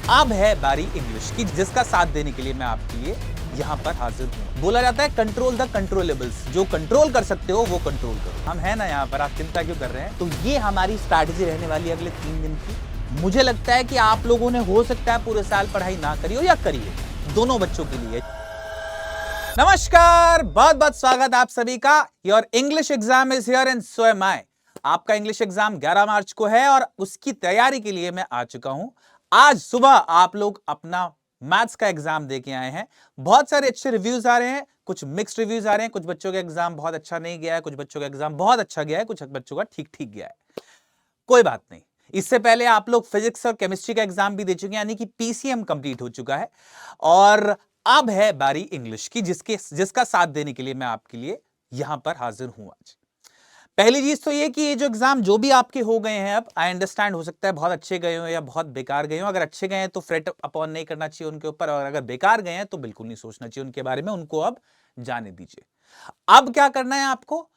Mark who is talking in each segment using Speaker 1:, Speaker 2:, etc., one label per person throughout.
Speaker 1: अब है बारी इंग्लिश की, जिसका साथ देने के लिए मैं आपके लिए यहां पर हाजिर हूं। बोला जाता है कंट्रोल द कंट्रोलेबल्स, जो कंट्रोल कर सकते हो वो कंट्रोल करो। हम है ना यहां पर, आप चिंता क्यों कर रहे हैं? तो ये हमारी स्ट्रैटेजी रहने वाली है अगले 3 दिन की। मुझे लगता है कि आप लोगों ने हो सकता है पूरे साल पढ़ाई ना करी हो या करिए, दोनों बच्चों के लिए। नमस्कार, बहुत बहुत स्वागत आप सभी का। Your English exam is here and so am I. आपका इंग्लिश एग्जाम 11 मार्च को है और उसकी तैयारी के लिए मैं आ चुका हूं। आज सुबह आप लोग अपना मैथ्स का एग्जाम दे के आए हैं। बहुत सारे अच्छे रिव्यूज आ रहे हैं, कुछ मिक्स्ड रिव्यूज आ रहे हैं। कुछ बच्चों का एग्जाम बहुत अच्छा नहीं गया है, कुछ बच्चों का एग्जाम बहुत अच्छा गया है, कुछ बच्चों का ठीक ठीक गया है। कोई बात नहीं, इससे पहले आप लोग फिजिक्स और केमिस्ट्री का एग्जाम भी दे चुके हैं, यानी कि पीसीएम कंप्लीट हो चुका है। और अब है बारी इंग्लिश की, जिसका साथ देने के लिए मैं आपके लिए यहां पर हाजिर हूं आज। पहली चीज तो ये कि ये जो एग्जाम जो भी आपके हो गए हैं, अब आई अंडरस्टैंड, हो सकता है बहुत अच्छे गए हो या बहुत बेकार गए हो। अगर अच्छे गए हैं तो फ्रेट अपॉन नहीं करना चाहिए उनके ऊपर, और अगर बेकार गए हैं तो बिल्कुल नहीं सोचना चाहिए उनके बारे में, उनको अब जाने दीजिए। अब क्या करना है आपको?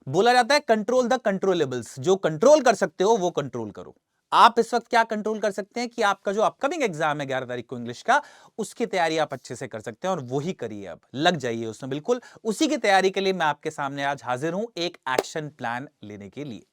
Speaker 1: बोला जाता है कंट्रोल द कंट्रोलेबल्स, जो कंट्रोल कर सकते हो वो कंट्रोल करो। आप इस वक्त क्या कंट्रोल कर सकते हैं कि आपका जो अपकमिंग एग्जाम है 11 तारीख को इंग्लिश का, उसकी तैयारी आप अच्छे से कर सकते हैं, और वही करिए। अब लग जाइए उसमें, बिल्कुल उसी की तैयारी के लिए मैं आपके सामने आज हाजिर हूं, एक एक्शन प्लान लेने के लिए।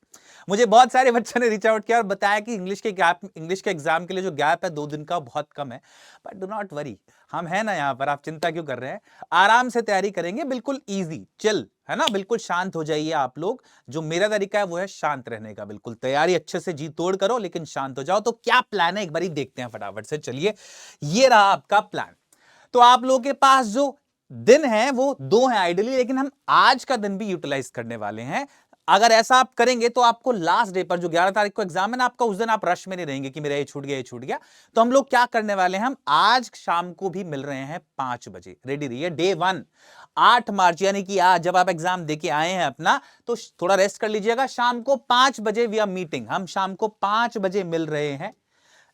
Speaker 1: मुझे बहुत सारे बच्चों ने रीच आउट किया और बताया कि इंग्लिश के एग्जाम के लिए जो गैप है 2 दिन का, बहुत कम है। बट डू नॉट वरी, हम है ना यहां पर, आप चिंता क्यों कर रहे हैं? आराम से तैयारी करेंगे, बिल्कुल इजी चिल, है ना। बिल्कुल शांत हो जाइए आप लोग। जो मेरा तरीका है वो है शांत रहने का। बिल्कुल तैयारी अच्छे से जी तोड़ करो, लेकिन शांत हो जाओ। तो क्या प्लान है एक बार देखते हैं फटाफट से। चलिए, ये रहा आपका प्लान। तो आप लोगों के पास जो दिन है वो 2 है आइडियली, लेकिन हम आज का दिन भी यूटिलाइज करने वाले हैं। अगर ऐसा आप करेंगे तो आपको लास्ट डे पर, जो 11 तारीख को एग्जाम है ना आपका, उस दिन आप रश में नहीं रहेंगे कि मेरा ये छूट गया, ये छूट गया। तो हम लोग क्या करने वाले हैं, हम आज शाम को भी मिल रहे हैं 5 बजे। रेडी रहिए। डे 1 8 मार्च, यानी कि आज जब आप एग्जाम देके आए हैं अपना, तो थोड़ा रेस्ट कर लीजिएगा। शाम को 5 बजे वी आर मीटिंग, हम शाम को 5 बजे मिल रहे हैं।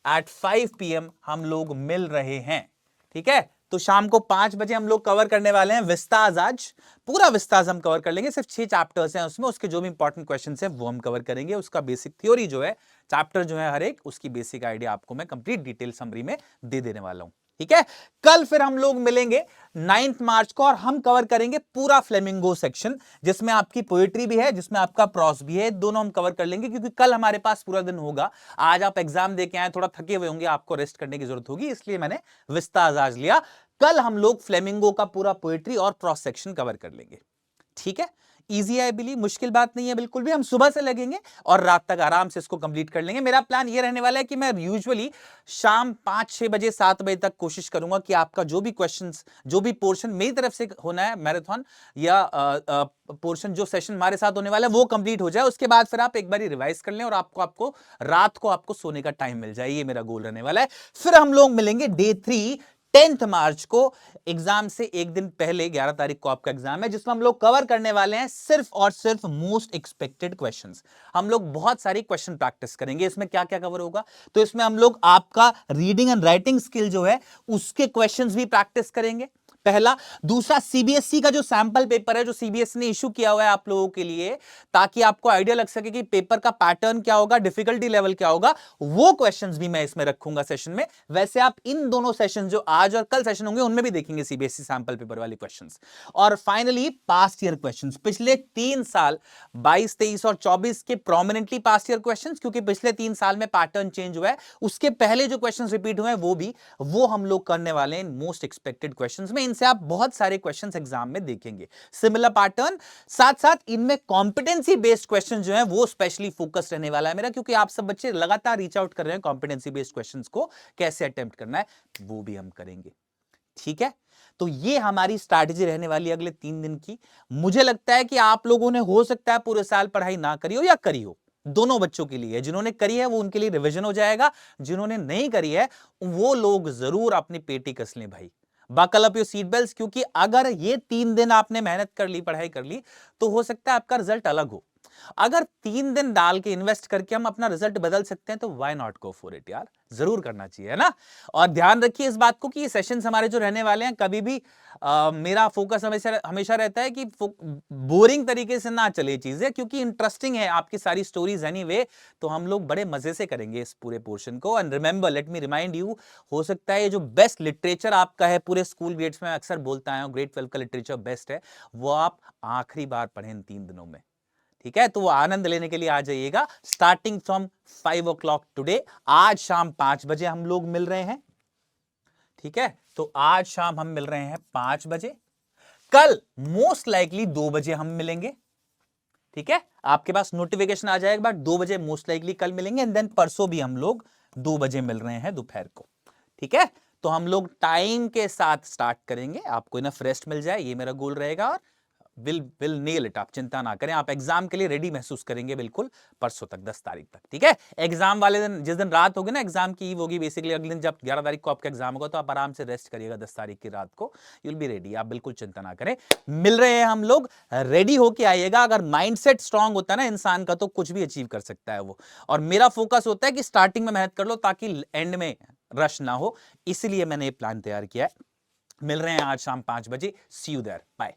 Speaker 1: एट 5 PM हम लोग मिल रहे हैं, ठीक है। तो शाम को 5 बजे हम लोग कवर करने वाले हैं विस्ताज। आज पूरा विस्ताज हम कवर कर लेंगे। सिर्फ 6 चैप्टर्स हैं उसमें, उसके जो भी इंपॉर्टेंट क्वेश्चंस हैं वो हम कवर करेंगे। उसका बेसिक थ्योरी जो है, चैप्टर जो है हर एक, उसकी बेसिक आइडिया आपको मैं कंप्लीट डिटेल समरी में दे देने वाला हूं, ठीक है। कल फिर हम लोग मिलेंगे 9 मार्च को, और हम कवर करेंगे पूरा फ्लेमिंगो सेक्शन, जिसमें आपकी पोएट्री भी है, जिसमें आपका प्रॉस भी है। दोनों हम कवर कर लेंगे, क्योंकि कल हमारे पास पूरा दिन होगा। आज आप एग्जाम देके आए, थोड़ा थके हुए होंगे, आपको रेस्ट करने की जरूरत होगी, इसलिए मैंने विस्ताज आज लिया। कल हम लोग फ्लेमिंगो का पूरा पोएट्री और प्रॉस सेक्शन कवर कर लेंगे, ठीक है। इजी है, आई बिलीव, मुश्किल बात नहीं है बिल्कुल भी। हम सुबह से लगेंगे और रात तक आराम से इसको कंप्लीट कर लेंगे। मेरा प्लान ये रहने वाला है कि मैं यूजुअली शाम 5-6 बजे 7 बजे तक कोशिश करूंगा कि आपका जो भी क्वेश्चंस, जो भी पोर्शन मेरी तरफ से होना है, मैराथन या पोर्शन, जो सेशन हमारे साथ होने वाला है, वो कंप्लीट हो जाए। उसके बाद फिर आप एक बार रिवाइज कर लें और आपको रात को आपको सोने का टाइम मिल जाए। ये मेरा गोल रहने वाला है। फिर हम लोग मिलेंगे डे 3 10 मार्च को। एग्जाम से एक दिन पहले 11 तारीख को आपका एग्जाम है, जिसमें हम लोग कवर करने वाले हैं सिर्फ और सिर्फ मोस्ट एक्सपेक्टेड क्वेश्चंस। हम लोग बहुत सारी क्वेश्चन प्रैक्टिस करेंगे। इसमें क्या क्या कवर होगा? तो इसमें हम लोग आपका रीडिंग एंड राइटिंग स्किल जो है, उसके क्वेश्चंस भी प्रैक्टिस करेंगे, पहला। दूसरा, सीबीएसई का जो सैंपल पेपर है, जो सीबीएसई ने इशू किया हुआ है आप लोगों के लिए, ताकि आपको आइडिया लग सके कि पेपर का पैटर्न क्या होगा, डिफिकल्टी लेवल क्या होगा, वो क्वेश्चंस भी मैं इसमें रखूंगा सेशन में। वैसे आप इन दोनों सेशन, जो आज और कल सेशन होंगे, उनमें भी देखेंगे सीबीएसई सैंपल पेपर वाले क्वेश्चंस। और फाइनली पास्ट ईयर क्वेश्चंस, पिछले 3 साल 22, 23 और 24 के प्रोमिनेंटली पास्ट ईयर क्वेश्चंस, क्योंकि पिछले 3 साल में पैटर्न चेंज हुआ है। उसके पहले जो क्वेश्चंस रिपीट हुए हैं वो हम लोग करने वाले हैं मोस्ट एक्सपेक्टेड क्वेश्चंस में। इनसे आप बहुत सारे क्वेश्चंस एग्जाम में देखेंगे, सिमिलर पैटर्न। साथ साथ इनमें कॉम्पिटेंसी बेस्ड क्वेश्चन जो है वो स्पेशली फोकस रहने वाला है मेरा, क्योंकि आप सब बच्चे लगातार रीच आउट कर रहे हैं कॉम्पिटेंसी बेस्ड क्वेश्चंस को कैसे अटेम्प्ट करना है, वो भी हम करेंगे, ठीक है। तो ये हमारी स्ट्रैटेजी रहने वाली है अगले 3 दिन की। मुझे लगता है कि आप लोगों ने हो सकता है पूरे साल पढ़ाई ना करी हो या करी हो, दोनों बच्चों के लिए। जिन्होंने करी है वो उनके लिए रिवीजन हो जाएगा, जिन्होंने नहीं करी है वो लोग जरूर अपनी पेटी कस लें भाई। Buckle up your seat belt, क्योंकि अगर ये 3 दिन आपने मेहनत कर ली, पढ़ाई कर ली, तो हो सकता है आपका रिजल्ट अलग हो। अगर 3 दिन डाल के इन्वेस्ट करके हम अपना रिजल्ट बदल सकते हैं तो why not go for it यार, जरूर करना चाहिए, है ना। और ध्यान रखिए इस बात को कि ये सेशंस हमारे जो रहने वाले हैं, कभी भी मेरा फोकस हमेशा हमेशा रहता है कि बोरिंग तरीके से ना चले चीजें, क्योंकि इंटरेस्टिंग है आपकी सारी स्टोरीज एनीवे। तो हम लोग बड़े मजे से करेंगे इस पूरे पोर्शन को। And remember, let me remind you, हो सकता है ये जो बेस्ट लिटरेचर आपका है पूरे स्कूल ग्रेड्स में, अक्सर बोलता है ग्रेड 12 का लिटरेचर बेस्ट है, वो आप आखिरी बार पढ़ें इन 3 दिनों में, ठीक है। तो वो आनंद लेने के लिए आ जाइएगा स्टार्टिंग फ्रॉम 5 o'clock टुडे। आज शाम 5 बजे हम लोग मिल रहे हैं, ठीक है। तो आज शाम हम मिल रहे हैं 5 बजे, कल मोस्ट लाइकली 2 बजे हम मिलेंगे, ठीक है। आपके पास नोटिफिकेशन आ जाएगा 2 बजे मोस्ट लाइकली कल मिलेंगे। एंड देन परसों भी हम लोग 2 बजे मिल रहे हैं दोपहर को, ठीक है। तो हम लोग टाइम के साथ स्टार्ट करेंगे, आपको इनफ रेस्ट मिल जाए, ये मेरा गोल रहेगा। और विल नेल इट, आप चिंता ना करें, आप एग्जाम के लिए रेडी महसूस करेंगे बिल्कुल परसों तक, 10 तारीख तक, ठीक है। एग्जाम वाले दिन, जिस दिन रात होगी ना, एग्जाम की ईव होगी बेसिकली, अगले दिन जब 11 तारीख को आपका एग्जाम होगा, तो आप आराम से रेस्ट करिएगा 10 तारीख की रात को, यूल बी रेडी, आप बिल्कुल चिंता ना करें। मिल रहे हैं हम लोग, रेडी होके आइएगा। अगर माइंडसेट स्ट्रांग होता है ना इंसान का, तो कुछ भी अचीव कर सकता है वो। और मेरा फोकस होता है कि स्टार्टिंग में मेहनत कर लो ताकि एंड में रश ना हो, इसलिए मैंने ये प्लान तैयार किया है। मिल रहे हैं आज शाम 5 बजे, सी यू देयर, बाय।